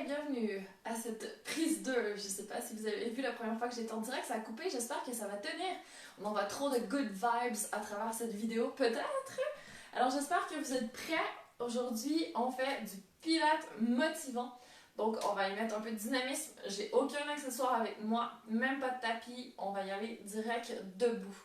bienvenue à cette prise 2. Je sais pas si vous avez vu la première fois que j'étais en direct, ça a coupé, j'espère que ça va tenir. On envoie trop de good vibes à travers cette vidéo, peut-être. Alors j'espère que vous êtes prêts. Aujourd'hui, on fait du pilates motivant. Donc on va y mettre un peu de dynamisme. J'ai aucun accessoire avec moi, même pas de tapis. On va y aller direct debout.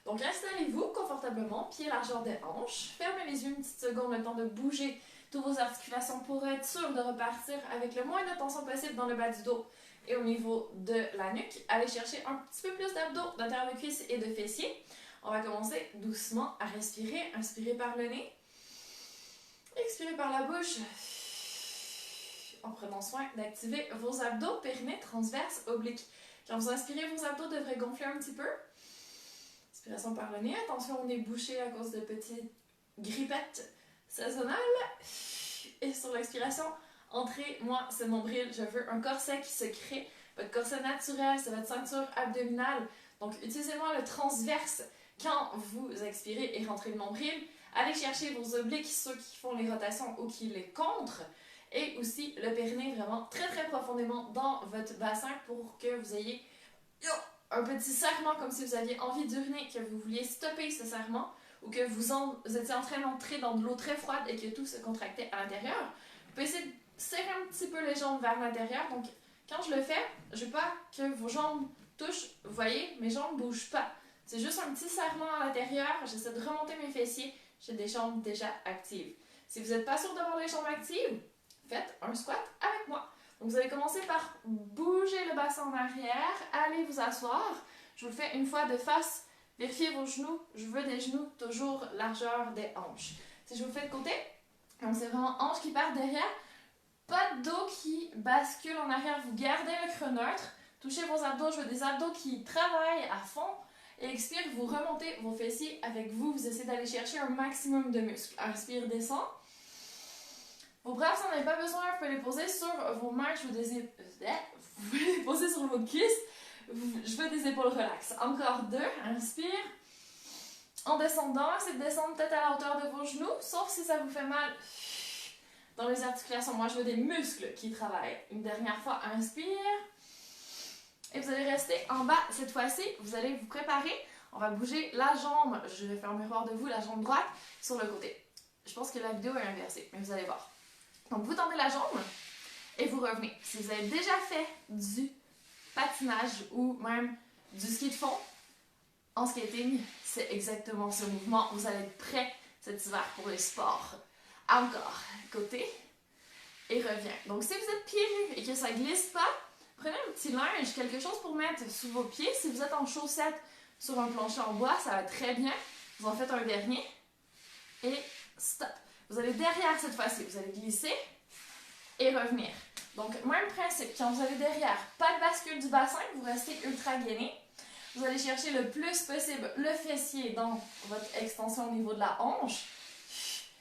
Donc installez-vous confortablement, pieds largeur des hanches. Fermez les yeux une petite seconde, le temps de bouger toutes vos articulations pour être sûr de repartir avec le moins de tension possible dans le bas du dos et au niveau de la nuque. Allez chercher un petit peu plus d'abdos, d'intérieur de cuisses et de fessiers. On va commencer doucement à respirer. Inspirez par le nez. Expirez par la bouche. En prenant soin d'activer vos abdos, périnée, transverse, oblique. Quand vous inspirez, vos abdos devraient gonfler un petit peu. Inspiration par le nez. Attention au nez bouché à cause de petites grippettes saisonnales. Et sur l'expiration, entrez, moi c'est nombril, je veux un corset qui se crée. Votre corset naturel, c'est votre ceinture abdominale. Donc utilisez-moi le transverse quand vous expirez et rentrez le nombril. Allez chercher vos obliques, ceux qui font les rotations ou qui les contrent. Et aussi le périnée vraiment très très profondément dans votre bassin pour que vous ayez un petit serrement comme si vous aviez envie d'uriner, que vous vouliez stopper ce serrement ou que vous étiez en train d'entrer dans de l'eau très froide et que tout se contractait à l'intérieur. Vous pouvez essayer de serrer un petit peu les jambes vers l'intérieur. Donc quand je le fais, je ne veux pas que vos jambes touchent. Vous voyez, mes jambes ne bougent pas. C'est juste un petit serrement à l'intérieur. J'essaie de remonter mes fessiers. J'ai des jambes déjà actives. Si vous n'êtes pas sûr d'avoir les jambes actives, faites un squat avec moi. Donc vous allez commencer par bouger le bassin en arrière. Allez vous asseoir. Je vous le fais une fois de face. Vérifiez vos genoux. Je veux des genoux toujours largeur des hanches. Si je vous le fais de côté, donc c'est vraiment hanches qui partent derrière. Pas de dos qui bascule en arrière. Vous gardez le creux neutre. Touchez vos abdos. Je veux des abdos qui travaillent à fond. Et expire, vous remontez vos fessiers avec vous. Vous essayez d'aller chercher un maximum de muscles. Inspire, descend. Vos bras, vous n'en avez pas besoin. Vous pouvez les poser sur vos mains. Vous pouvez les poser sur vos cuisses. Je veux des épaules relaxes. Encore 2. Inspire. En descendant, essayez de descendre peut-être à la hauteur de vos genoux, sauf si ça vous fait mal dans les articulations. Moi, je veux des muscles qui travaillent. Une dernière fois, inspire. Et vous allez rester en bas cette fois-ci. Vous allez vous préparer. On va bouger la jambe. Je vais faire un miroir de vous, la jambe droite, sur le côté. Je pense que la vidéo est inversée, mais vous allez voir. Donc, vous tendez la jambe et vous revenez. Si vous avez déjà fait du patinage ou même du ski de fond, en skating, c'est exactement ce mouvement. Vous allez être prêt cet hiver pour les sports. Encore, côté et reviens. Donc si vous êtes pieds nus et que ça ne glisse pas, prenez un petit linge, quelque chose pour mettre sous vos pieds. Si vous êtes en chaussettes sur un plancher en bois, ça va très bien. Vous en faites un dernier et stop. Vous allez derrière cette fois-ci, vous allez glisser et revenir. Donc, même principe, quand vous allez derrière, pas de bascule du bassin, vous restez ultra gainé. Vous allez chercher le plus possible le fessier dans votre extension au niveau de la hanche.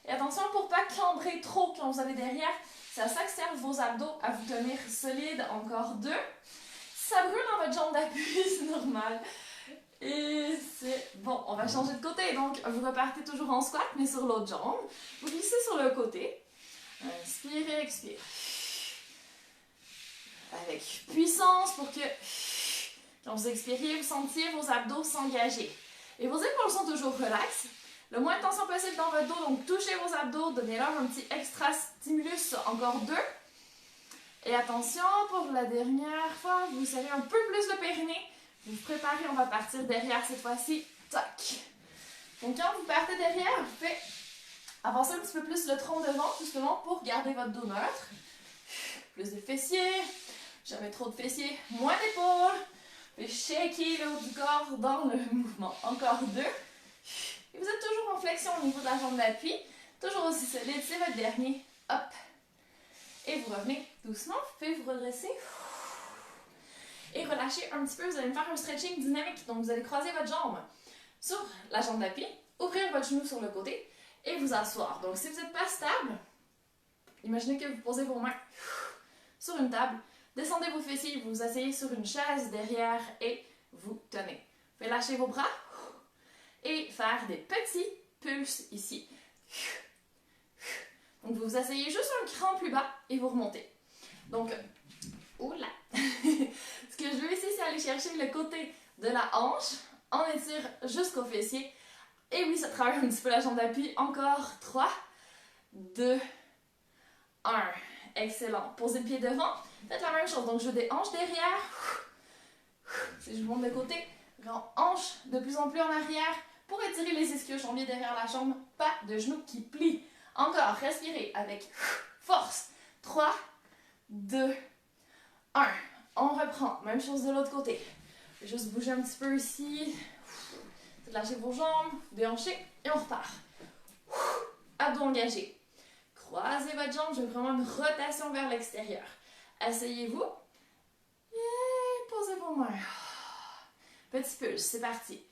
Et attention pour ne pas cambrer trop quand vous allez derrière. C'est à ça que servent vos abdos, à vous tenir solide. Encore 2. Ça brûle dans votre jambe d'appui, c'est normal. Et c'est bon, on va changer de côté. Donc, vous repartez toujours en squat, mais sur l'autre jambe. Vous glissez sur le côté. Inspirez, expirez. Avec puissance pour que, quand vous expiriez, vous sentiez vos abdos s'engager. Et vos épaules sont toujours relaxes. Le moins de tension possible dans votre dos, donc touchez vos abdos, donnez-leur un petit extra stimulus, encore 2. Et attention, pour la dernière fois, vous serrez un peu plus le périnée. Vous vous préparez, on va partir derrière cette fois-ci. Tac. Donc quand vous partez derrière, vous pouvez avancer un petit peu plus le tronc devant, justement pour garder votre dos neutre. Plus de fessiers, jamais trop de fessiers, moins d'épaules. Vous shaker le haut du corps dans le mouvement. Encore 2. Et vous êtes toujours en flexion au niveau de la jambe d'appui. Toujours aussi solide, c'est votre dernier. Hop. Et vous revenez doucement. Vous pouvez vous redresser. Et relâcher un petit peu. Vous allez me faire un stretching dynamique. Donc vous allez croiser votre jambe sur la jambe d'appui. Ouvrir votre genou sur le côté. Et vous asseoir. Donc si vous n'êtes pas stable, imaginez que vous posez vos mains sur une table. Descendez vos fessiers, vous vous asseyez sur une chaise derrière et vous tenez. Vous pouvez lâcher vos bras et faire des petits pulses ici. Donc vous vous asseyez juste un cran plus bas et vous remontez. Donc, oula! Ce que je veux ici, c'est aller chercher le côté de la hanche. On étire jusqu'au fessier. Et oui, ça travaille un petit peu la jambe d'appui. Encore 3, 2, 1. Excellent. Posez le pied devant. Faites la même chose. Donc, je veux des hanches derrière. Si je monte de côté, hanche de plus en plus en arrière pour étirer les ischio-jambiers derrière la jambe. Pas de genoux qui plient. Encore, respirez avec force. 3, 2, 1. On reprend. Même chose de l'autre côté. Juste bouger un petit peu ici. Lâchez vos jambes, déhanchez et on repart. Abdos engagés. Croisez votre jambe, je veux vraiment une rotation vers l'extérieur. Asseyez-vous et posez vos mains. Petit pulse, c'est parti.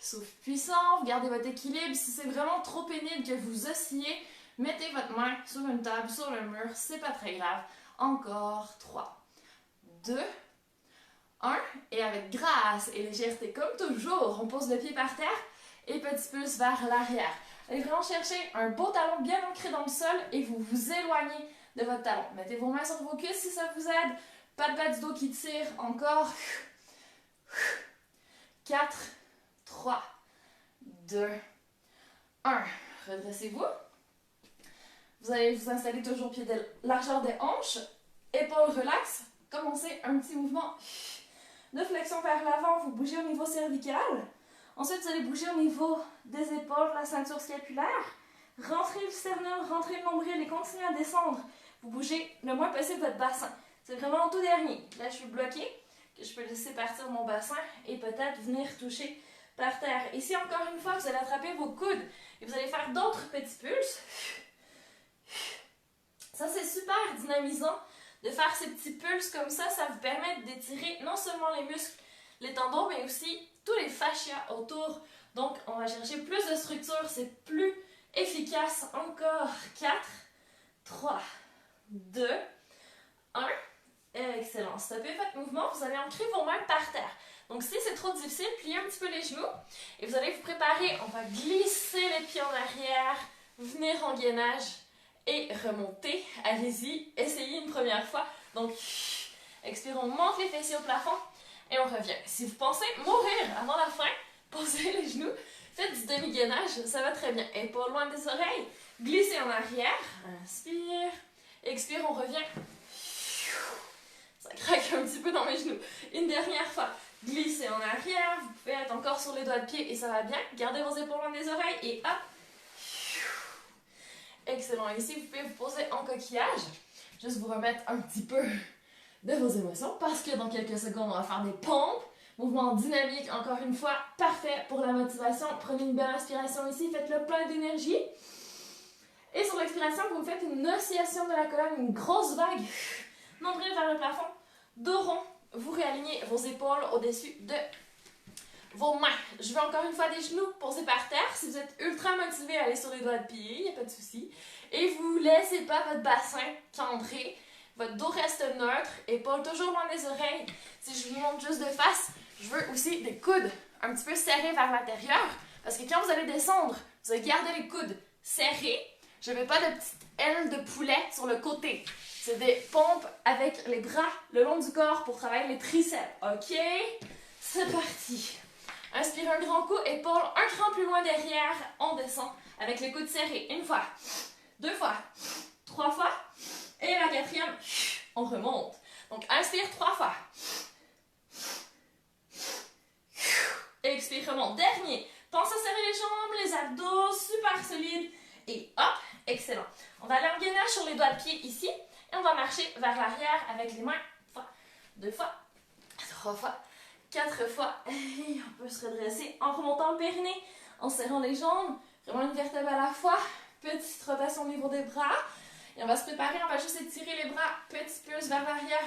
Souffle puissant, vous gardez votre équilibre. Si c'est vraiment trop pénible que vous oscillez, mettez votre main sur une table, sur le mur, c'est pas très grave. Encore 3, 2, 1, et avec grâce et légèreté, comme toujours, on pose le pied par terre et petit pulse vers l'arrière. Allez vraiment chercher un beau talon bien ancré dans le sol et vous vous éloignez de votre talon. Mettez vos mains sur vos cuisses si ça vous aide. Pas de bas du dos qui tire. Encore. 4, 3, 2, 1. Redressez-vous. Vous allez vous installer toujours pied de largeur des hanches. Épaules relax. Commencez un petit mouvement de flexion vers l'avant, vous bougez au niveau cervical. Ensuite, vous allez bouger au niveau des épaules, la ceinture scapulaire. Rentrez le sternum, rentrez le nombril et continuez à descendre. Vous bougez le moins possible votre bassin. C'est vraiment au tout dernier. Là, je suis bloquée, que je peux laisser partir mon bassin et peut-être venir toucher par terre. Ici, encore une fois, vous allez attraper vos coudes et vous allez faire d'autres petits pulses. Ça, c'est super dynamisant. De faire ces petits pulses comme ça vous permet d'étirer non seulement les muscles, les tendons, mais aussi tous les fascias autour. Donc, on va chercher plus de structure, c'est plus efficace. Encore 4, 3, 2, 1. Excellent. Stoppez votre mouvement, vous allez ancrer vos mains par terre. Donc, si c'est trop difficile, pliez un petit peu les genoux et vous allez vous préparer. On va glisser les pieds en arrière, venir en gainage et remonter. Allez-y, essayez une première fois. Donc, expirons, on monte les fessiers au plafond et on revient. Si vous pensez mourir avant la fin, posez les genoux, faites du demi-gainage, ça va très bien. Épaules loin des oreilles, glissez en arrière, inspire, expire, on revient. Ça craque un petit peu dans mes genoux. Une dernière fois, glissez en arrière, vous pouvez être encore sur les doigts de pied et ça va bien. Gardez vos épaules loin des oreilles et hop. Excellent. Ici, vous pouvez vous poser en coquillage. Juste vous remettre un petit peu de vos émotions parce que dans quelques secondes, on va faire des pompes. Mouvement dynamique, encore une fois, parfait pour la motivation. Prenez une belle inspiration ici, faites-le plein d'énergie. Et sur l'expiration, vous faites une oscillation de la colonne, une grosse vague. Nombril vers le plafond, dos rond. Vous réalignez vos épaules au-dessus de vos mains. Je veux encore une fois des genoux posés par terre. Si vous êtes ultra motivé à aller sur les doigts de pied, il n'y a pas de souci. Et vous ne laissez pas votre bassin cambré. Votre dos reste neutre, épaules toujours loin des oreilles. Si je vous montre juste de face, je veux aussi des coudes un petit peu serrés vers l'intérieur. Parce que quand vous allez descendre, vous allez garder les coudes serrés. Je ne veux pas de petites ailes de poulet sur le côté. C'est des pompes avec les bras le long du corps pour travailler les triceps. OK? C'est parti. Inspirez un grand coup, épaules un cran plus loin derrière. On descend avec les coudes serrés. Une fois, 2 fois, 3 fois. Et la 4e, on remonte. Donc, inspire 3 fois. Expire, remonte. Dernier. Pensez à serrer les jambes, les abdos, super solide. Et hop, excellent. On va aller en gainage sur les doigts de pied ici. Et on va marcher vers l'arrière avec les mains. 1 fois, 2 fois, 3 fois, 4 fois. Et on peut se redresser en remontant le périnée, en serrant les jambes. Vraiment une vertèbre à la fois. Petite rotation au niveau des bras. Et on va se préparer, on va juste étirer les bras. Petit pulse vers l'arrière.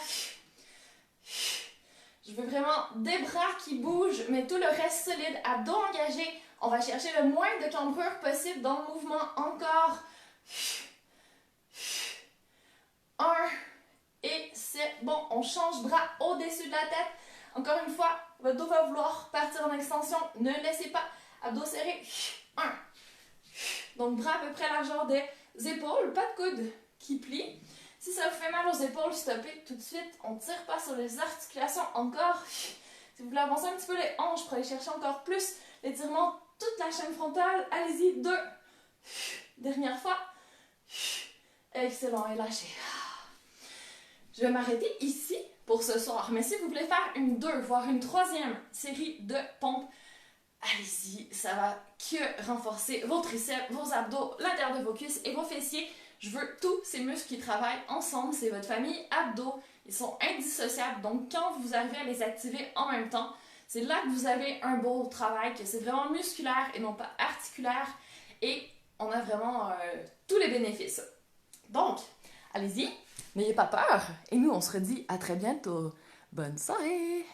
Je veux vraiment des bras qui bougent, mais tout le reste solide, abdos engagés. On va chercher le moins de cambrure possible dans le mouvement. Encore. 1. Et c'est bon. On change bras au-dessus de la tête. Encore une fois, votre dos va vouloir partir en extension. Ne laissez pas. Abdos serrés. 1. Donc, bras à peu près largeur des épaules. Pas de coude qui plie. Si ça vous fait mal aux épaules, stoppez tout de suite. On ne tire pas sur les articulations encore. Si vous voulez avancer un petit peu les hanches pour aller chercher encore plus l'étirement, toute la chaîne frontale, allez-y, 2. Dernière fois. Excellent, et lâchez. Je vais m'arrêter ici pour ce soir. Mais si vous voulez faire une 2, voire une 3e série de pompes, allez-y, ça va que renforcer vos triceps, vos abdos, l'intérieur de vos cuisses et vos fessiers. Je veux tous ces muscles qui travaillent ensemble, c'est votre famille abdos. Ils sont indissociables, donc quand vous arrivez à les activer en même temps, c'est là que vous avez un beau travail, que c'est vraiment musculaire et non pas articulaire. Et on a vraiment tous les bénéfices. Donc, allez-y, n'ayez pas peur. Et nous, on se redit à très bientôt. Bonne soirée!